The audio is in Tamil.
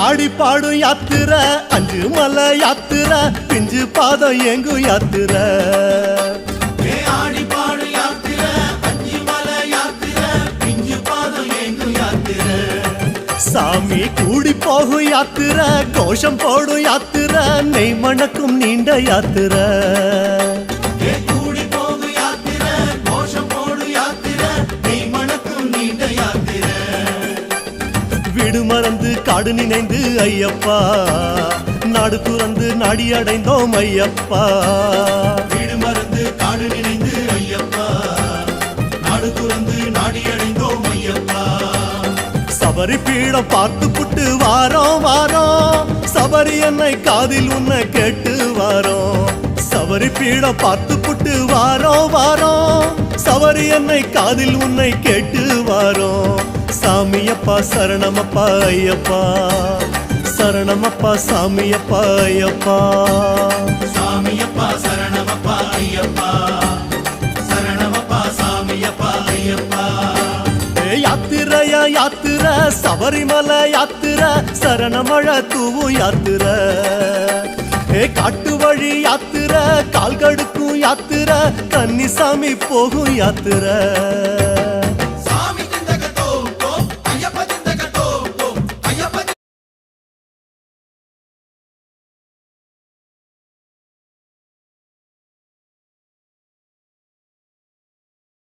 ஆடி பாடும் யாத்திரை அஞ்சு மலை யாத்திரை பிஞ்சு பாதம் எங்கு யாத்திரை ஆடி பாடும் யாத்திரை அஞ்சு மலை யாத்திரை பிஞ்சு பாதம் எங்கு யாத்திரை சாமி கூடி போகும் யாத்திரை கோஷம் போடும் யாத்திரை நெய் மணக்கும் நீண்ட யாத்திரை கூடி போகும் யாத்திரை கோஷம் போடும் யாத்திரை நெய் மணக்கும் நீண்ட யாத்திரை வீடு மறந்து காடு நினைந்து ஐயப்பா நாடு துறந்து நாடி அடைந்தோம் ஐயப்பா வீடு மறந்து காடு நினைந்து ஐயப்பா நாடு துறந்து நாடி அடைந்தோம் ஐயப்பா சபரி பீடம் பார்த்து புட்டு வாரோம் வாரோம் சபரி என்னை காதில் உன்னை கேட்டு வாரோம் சபரி பீடம் பார்த்து புட்டு வாரோம் வாரோம் சபரி என்னை காதில் உன்னை கேட்டு வாரோம் சாமியப்பா சரணமப்பா ஐயப்பா சரணமப்பா சாமியப்பா ஐயப்பா சாமியப்பா சரணமப்பா ஐயப்பா சரணமப்பா சாமியப்பா ஐயப்பா யாத்திரையா யாத்திரை சபரிமலை யாத்திரை சரணமழை தூவும் யாத்திரை காட்டு வழி யாத்திரை கால் கடுக்கும் யாத்திரை கன்னிசாமி போகும் யாத்திரை